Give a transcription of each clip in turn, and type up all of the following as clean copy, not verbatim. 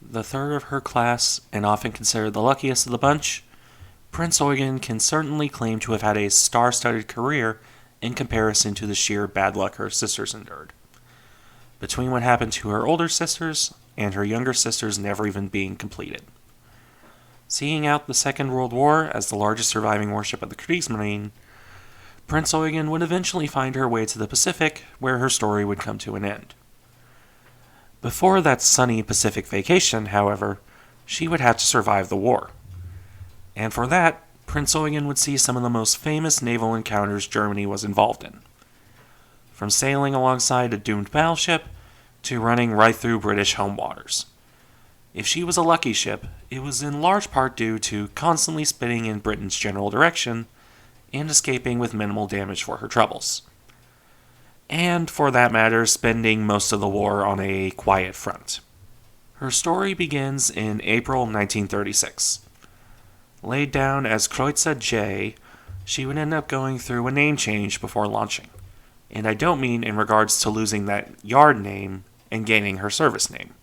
The third of her class, and often considered the luckiest of the bunch, Prinz Eugen can certainly claim to have had a star-studded career in comparison to the sheer bad luck her sisters endured. Between what happened to her older sisters and her younger sisters never even being completed. Seeing out the Second World War as the largest surviving warship of the Kriegsmarine, Prinz Eugen would eventually find her way to the Pacific, where her story would come to an end. Before that sunny Pacific vacation, however, she would have to survive the war. And for that, Prinz Eugen would see some of the most famous naval encounters Germany was involved in. From sailing alongside a doomed battleship, to running right through British home waters. If she was a lucky ship, it was in large part due to constantly spinning in Britain's general direction and escaping with minimal damage for her troubles. And, for that matter, spending most of the war on a quiet front. Her story begins in April 1936. Laid down as Kreutzer J, she would end up going through a name change before launching. And I don't mean in regards to losing that yard name and gaining her service name.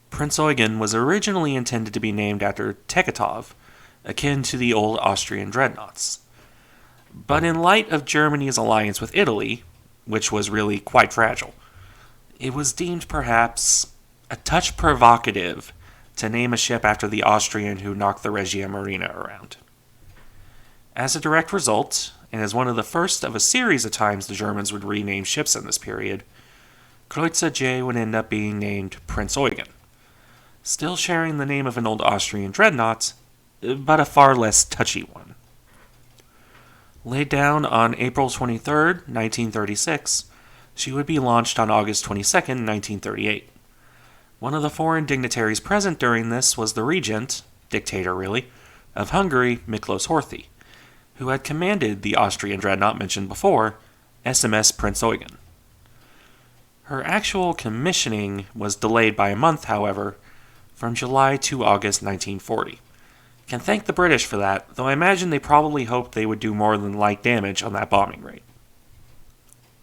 Prinz Eugen was originally intended to be named after Tegetov, akin to the old Austrian dreadnoughts. But in light of Germany's alliance with Italy, which was really quite fragile, it was deemed perhaps a touch provocative to name a ship after the Austrian who knocked the Regia Marina around. As a direct result, and as one of the first of a series of times the Germans would rename ships in this period, Kreutzer J would end up being named Prinz Eugen, still sharing the name of an old Austrian dreadnought, but a far less touchy one. Laid down on April 23, 1936, she would be launched on August 22, 1938. One of the foreign dignitaries present during this was the regent, dictator really, of Hungary, Miklos Horthy, who had commanded the Austrian dreadnought mentioned before, SMS Prinz Eugen. Her actual commissioning was delayed by a month, however, from July to August 1940. Can thank the British for that, though I imagine they probably hoped they would do more than light damage on that bombing rate.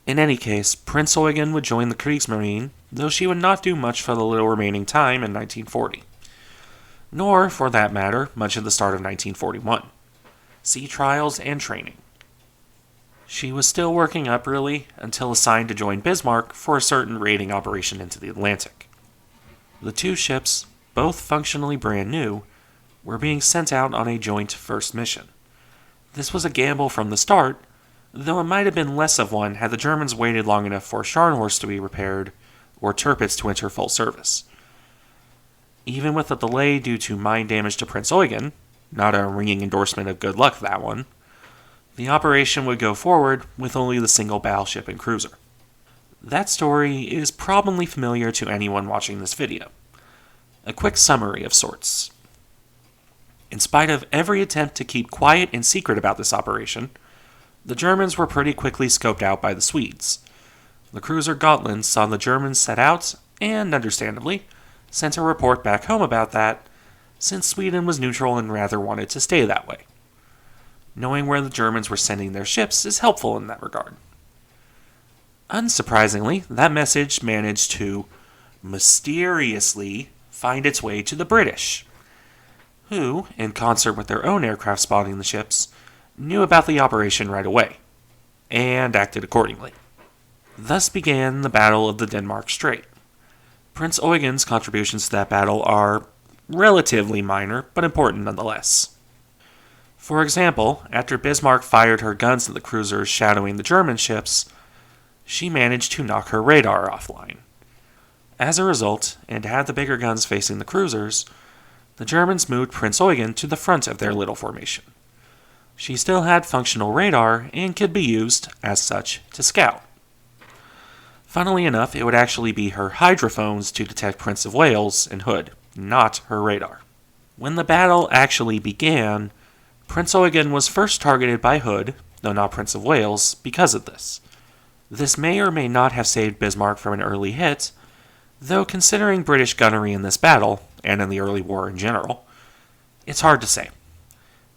In any case, Prinz Eugen would join the Kriegsmarine, though she would not do much for the little remaining time in 1940. Nor, for that matter, much of the start of 1941. Sea trials and training. She was still working up, really, until assigned to join Bismarck for a certain raiding operation into the Atlantic. The two ships, both functionally brand new, were being sent out on a joint first mission. This was a gamble from the start, though it might have been less of one had the Germans waited long enough for Scharnhorst to be repaired or Tirpitz to enter full service. Even with a delay due to mine damage to Prinz Eugen, not a ringing endorsement of good luck that one, the operation would go forward with only the single battleship and cruiser. That story is probably familiar to anyone watching this video. A quick summary of sorts. In spite of every attempt to keep quiet and secret about this operation, the Germans were pretty quickly scoped out by the Swedes. The cruiser Gotland saw the Germans set out, and understandably, sent a report back home about that, since Sweden was neutral and rather wanted to stay that way. Knowing where the Germans were sending their ships is helpful in that regard. Unsurprisingly, that message managed to mysteriously find its way to the British, who, in concert with their own aircraft spotting the ships, knew about the operation right away, and acted accordingly. Thus began the Battle of the Denmark Strait. Prinz Eugen's contributions to that battle are relatively minor, but important nonetheless. For example, after Bismarck fired her guns at the cruisers shadowing the German ships, she managed to knock her radar offline. As a result, and to have the bigger guns facing the cruisers, the Germans moved Prinz Eugen to the front of their little formation. She still had functional radar and could be used, as such, to scout. Funnily enough, it would actually be her hydrophones to detect Prince of Wales and Hood, not her radar. When the battle actually began, Prinz Eugen was first targeted by Hood, though not Prince of Wales, because of this. This may or may not have saved Bismarck from an early hit, though considering British gunnery in this battle, and in the early war in general, it's hard to say.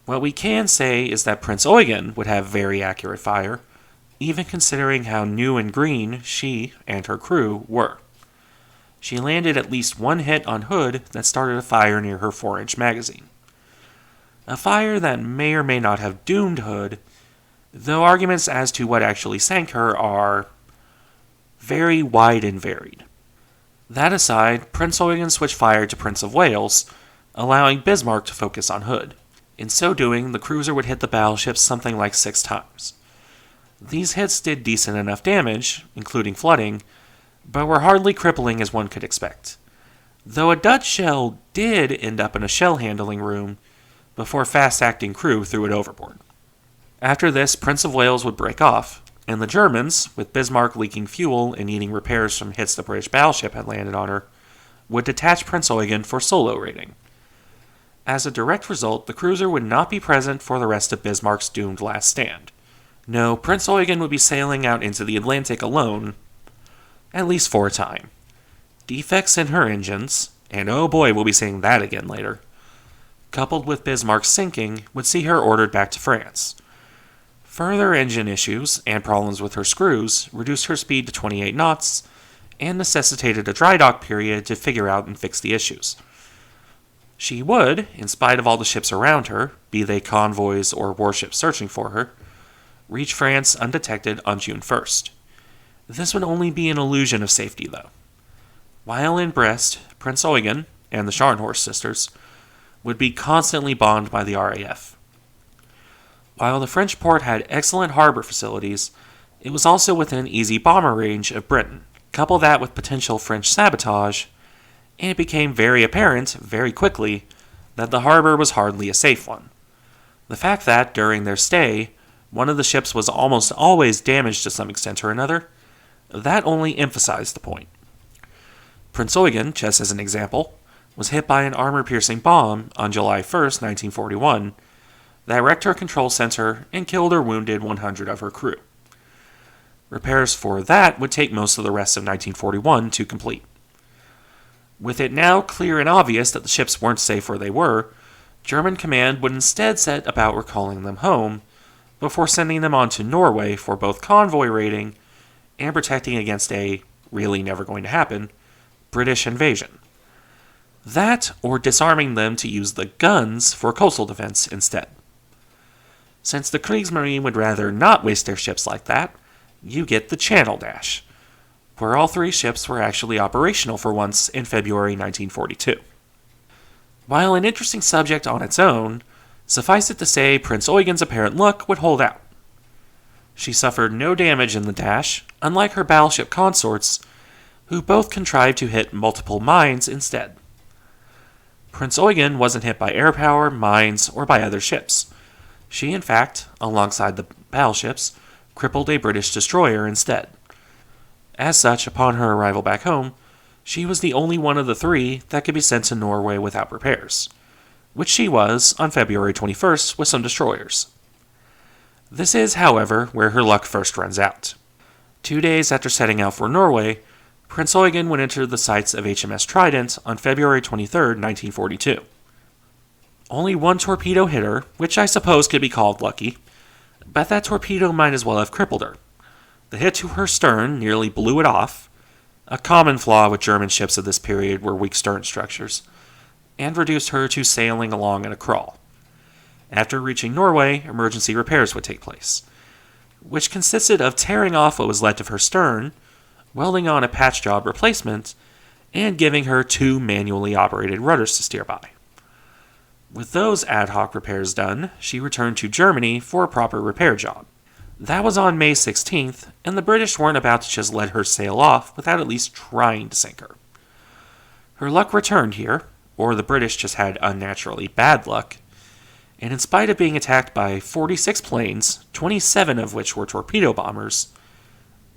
What we can say is that Prinz Eugen would have very accurate fire, even considering how new and green she and her crew were. she landed at least one hit on Hood that started a fire near her 4-inch magazine. A fire that may or may not have doomed Hood, though arguments as to what actually sank her are very wide and varied. That aside, Prinz Eugen switched fire to Prince of Wales, allowing Bismarck to focus on Hood. In so doing, the cruiser would hit the battleship something like 6 times. These hits did decent enough damage, including flooding, but were hardly crippling as one could expect. Though a Dutch shell did end up in a shell handling room before fast-acting crew threw it overboard. After this, Prince of Wales would break off, and the Germans, with Bismarck leaking fuel and needing repairs from hits the British battleship had landed on her, would detach Prinz Eugen for solo raiding. As a direct result, the cruiser would not be present for the rest of Bismarck's doomed last stand. No, Prinz Eugen would be sailing out into the Atlantic alone, at least for a time. Defects in her engines, and oh boy, we'll be seeing that again later, coupled with Bismarck's sinking, would see her ordered back to France. Further engine issues and problems with her screws reduced her speed to 28 knots and necessitated a dry dock period to figure out and fix the issues. She would, in spite of all the ships around her, be they convoys or warships searching for her, reach France undetected on June 1st. This would only be an illusion of safety, though. While in Brest, Prinz Eugen and the Scharnhorst sisters would be constantly bombed by the RAF. While the French port had excellent harbor facilities, it was also within easy bomber range of Britain. Couple that with potential French sabotage, and it became very apparent, very quickly, that the harbor was hardly a safe one. The fact that, during their stay, one of the ships was almost always damaged to some extent or another, that only emphasized the point. Prinz Eugen, just as an example, was hit by an armor-piercing bomb on July 1st, 1941, that wrecked her control center and killed or wounded 100 of her crew. Repairs for that would take most of the rest of 1941 to complete. With it now clear and obvious that the ships weren't safe where they were, German command would instead set about recalling them home, before sending them on to Norway for both convoy raiding and protecting against a, really never going to happen, British invasion. That, or disarming them to use the guns for coastal defense instead. Since the Kriegsmarine would rather not waste their ships like that, you get the Channel Dash, where all 3 ships were actually operational for once in February 1942. While an interesting subject on its own, suffice it to say Prinz Eugen's apparent luck would hold out. She suffered no damage in the dash, unlike her battleship consorts, who both contrived to hit multiple mines instead. Prinz Eugen wasn't hit by air power, mines, or by other ships. She, in fact, alongside the battleships, crippled a British destroyer instead. As such, upon her arrival back home, she was the only one of the 3 that could be sent to Norway without repairs, which she was on February 21st with some destroyers. This is, however, where her luck first runs out. 2 days after setting out for Norway, Prinz Eugen would enter the sights of HMS Trident on February 23, 1942. Only 1 torpedo hit her, which I suppose could be called lucky, but that torpedo might as well have crippled her. The hit to her stern nearly blew it off, a common flaw with German ships of this period were weak stern structures, and reduced her to sailing along in a crawl. After reaching Norway, emergency repairs would take place, which consisted of tearing off what was left of her stern, welding on a patch job replacement, and giving her 2 manually operated rudders to steer by. With those ad hoc repairs done, she returned to Germany for a proper repair job. That was on May 16th, and the British weren't about to just let her sail off without at least trying to sink her. Her luck returned here, or the British just had unnaturally bad luck, and in spite of being attacked by 46 planes, 27 of which were torpedo bombers,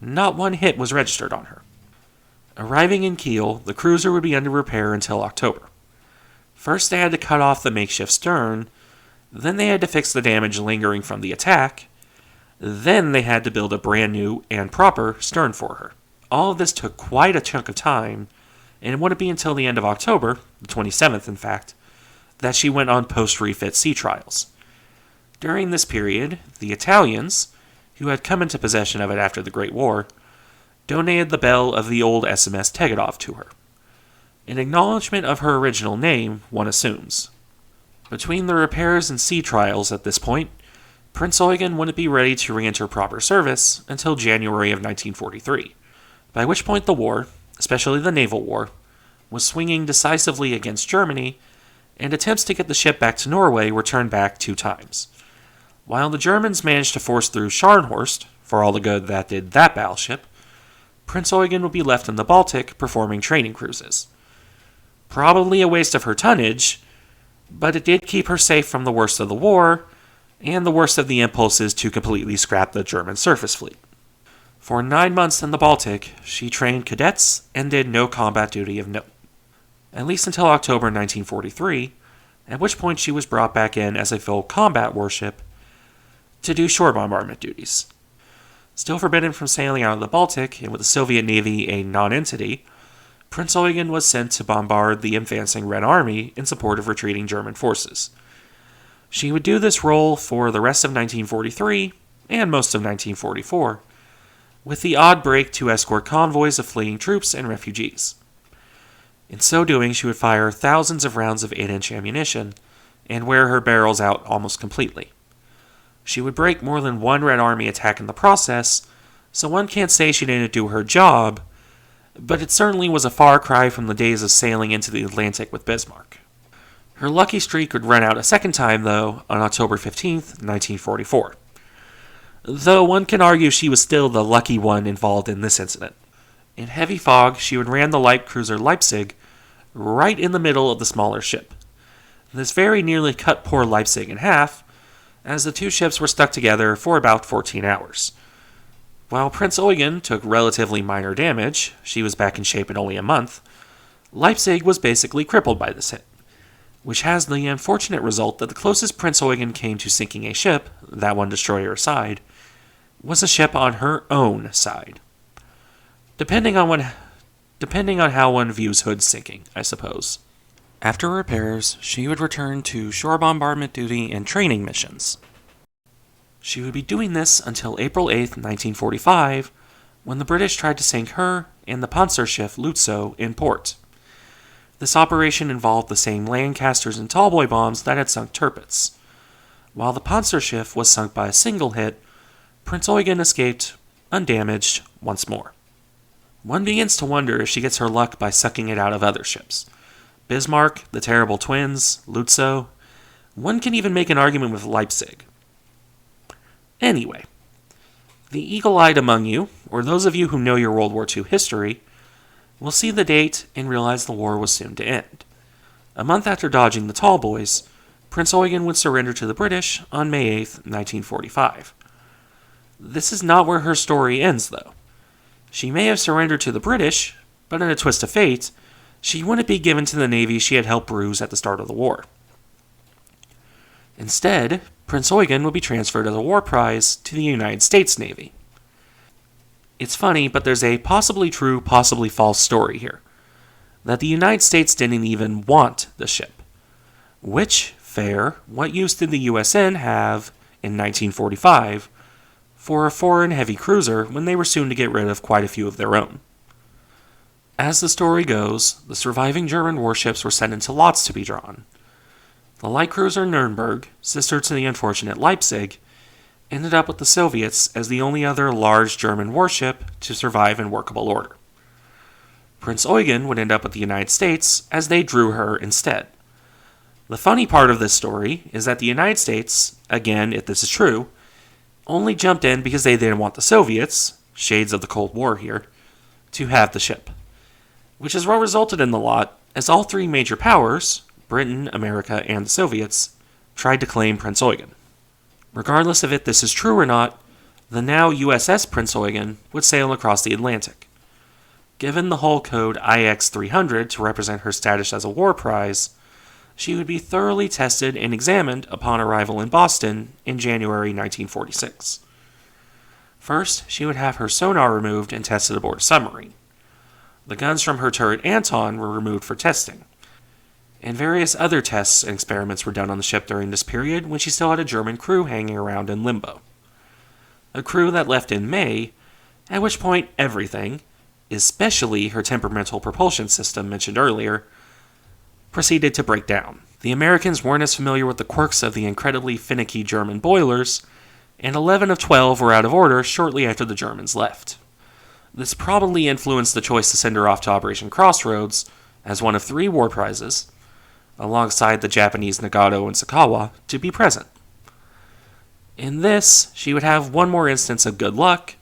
not 1 hit was registered on her. Arriving in Kiel, the cruiser would be under repair until October. First they had to cut off the makeshift stern, then they had to fix the damage lingering from the attack, then they had to build a brand new and proper stern for her. All of this took quite a chunk of time, and it wouldn't be until the end of October, the 27th in fact, that she went on post-refit sea trials. During this period, the Italians, who had come into possession of it after the Great War, donated the bell of the old SMS Tegetov to her. an acknowledgement of her original name, one assumes. Between the repairs and sea trials at this point, Prinz Eugen wouldn't be ready to re-enter proper service until January of 1943, by which point the war, especially the naval war, was swinging decisively against Germany, and attempts to get the ship back to Norway were turned back 2 times. While the Germans managed to force through Scharnhorst, for all the good that did that battleship, Prinz Eugen would be left in the Baltic performing training cruises. Probably a waste of her tonnage, but it did keep her safe from the worst of the war, and the worst of the impulses to completely scrap the German surface fleet. For 9 months in the Baltic, she trained cadets and did no combat duty of note, at least until October 1943, at which point she was brought back in as a full combat warship to do shore bombardment duties. Still forbidden from sailing out of the Baltic, and with the Soviet Navy a non-entity, Prinz Eugen was sent to bombard the advancing Red Army in support of retreating German forces. She would do this role for the rest of 1943 and most of 1944, with the odd break to escort convoys of fleeing troops and refugees. In so doing, she would fire thousands of rounds of 8-inch ammunition and wear her barrels out almost completely. She would break more than one Red Army attack in the process, so one can't say she didn't do her job, but it certainly was a far cry from the days of sailing into the Atlantic with Bismarck. Her lucky streak would run out a second time, though, on October 15th, 1944. Though one can argue she was still the lucky one involved in this incident. In heavy fog, she would ram the light cruiser Leipzig right in the middle of the smaller ship. This very nearly cut poor Leipzig in half, as the 2 ships were stuck together for about 14 hours. While Prinz Eugen took relatively minor damage, she was back in shape in only a month, Leipzig was basically crippled by this hit, which has the unfortunate result that the closest Prinz Eugen came to sinking a ship, that one destroyer aside, was a ship on her own side. Depending on how one views Hood's sinking, I suppose. After repairs, she would return to shore bombardment duty and training missions. She would be doing this until April 8, 1945, when the British tried to sink her and the Panzerschiff Lutzow in port. This operation involved the same Lancasters and Tallboy bombs that had sunk Tirpitz. While the Panzerschiff was sunk by a single hit, Prinz Eugen escaped undamaged once more. One begins to wonder if she gets her luck by sucking it out of other ships. Bismarck, the Terrible Twins, Lutzow. One can even make an argument with Leipzig. Anyway, the eagle-eyed among you, or those of you who know your World War II history, will see the date and realize the war was soon to end. A month after dodging the Tallboys, Prinz Eugen would surrender to the British on May 8, 1945. This is not where her story ends, though. She may have surrendered to the British, but in a twist of fate, she wouldn't be given to the Navy she had helped bruise at the start of the war. Instead, Prinz Eugen would be transferred as a war prize to the United States Navy. It's funny, but there's a possibly true, possibly false story here. That the United States didn't even want the ship. Which, fair, what use did the USN have, in 1945, for a foreign heavy cruiser when they were soon to get rid of quite a few of their own? As the story goes, the surviving German warships were sent into lots to be drawn. The light cruiser Nuremberg, sister to the unfortunate Leipzig, ended up with the Soviets as the only other large German warship to survive in workable order. Prinz Eugen would end up with the United States as they drew her instead. The funny part of this story is that the United States, again if this is true, only jumped in because they didn't want the Soviets, shades of the Cold War here, to have the ship. Which is what resulted in the lot, as all 3 major powers, Britain, America, and the Soviets, tried to claim Prinz Eugen. Regardless of if this is true or not, the now USS Prinz Eugen would sail across the Atlantic. Given the hull code IX-300 to represent her status as a war prize, she would be thoroughly tested and examined upon arrival in Boston in January 1946. First, she would have her sonar removed and tested aboard a submarine. The guns from her turret Anton were removed for testing, and various other tests and experiments were done on the ship during this period when she still had a German crew hanging around in limbo. A crew that left in May, at which point everything, especially her temperamental propulsion system mentioned earlier, proceeded to break down. The Americans weren't as familiar with the quirks of the incredibly finicky German boilers, and 11 of 12 were out of order shortly after the Germans left. This probably influenced the choice to send her off to Operation Crossroads as one of 3 war prizes, alongside the Japanese Nagato and Sakawa, to be present. In this, she would have one more instance of good luck,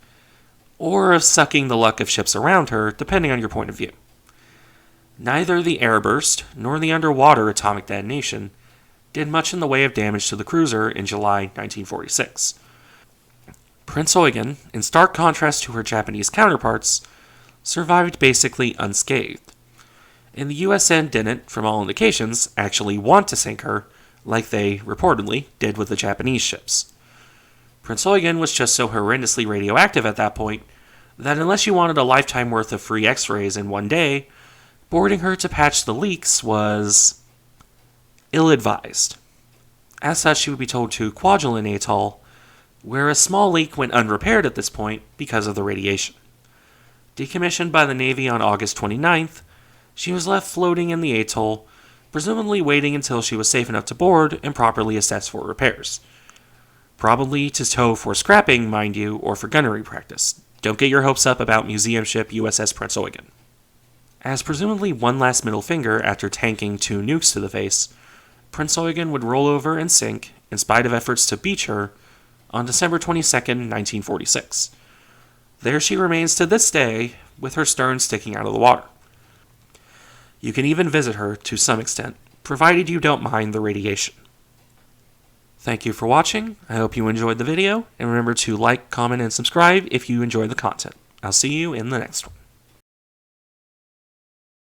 or of sucking the luck of ships around her, depending on your point of view. Neither the airburst nor the underwater atomic detonation did much in the way of damage to the cruiser in July 1946. Prinz Eugen, in stark contrast to her Japanese counterparts, survived basically unscathed. And the USN didn't, from all indications, actually want to sink her, like they, reportedly, did with the Japanese ships. Prinz Eugen was just so horrendously radioactive at that point that unless you wanted a lifetime worth of free x-rays in one day, boarding her to patch the leaks was ill-advised. As such, she would be told to Kwajalein Atoll, where a small leak went unrepaired at this point because of the radiation. Decommissioned by the Navy on August 29th, she was left floating in the atoll, presumably waiting until she was safe enough to board and properly assessed for repairs. Probably to tow for scrapping, mind you, or for gunnery practice. Don't get your hopes up about museum ship USS Prinz Eugen. As presumably one last middle finger after tanking 2 nukes to the face, Prinz Eugen would roll over and sink, in spite of efforts to beach her, on December 22nd, 1946. There she remains to this day, with her stern sticking out of the water. You can even visit her to some extent, provided you don't mind the radiation. Thank you for watching. I hope you enjoyed the video, and remember to like, comment, and subscribe if you enjoy the content. I'll see you in the next one.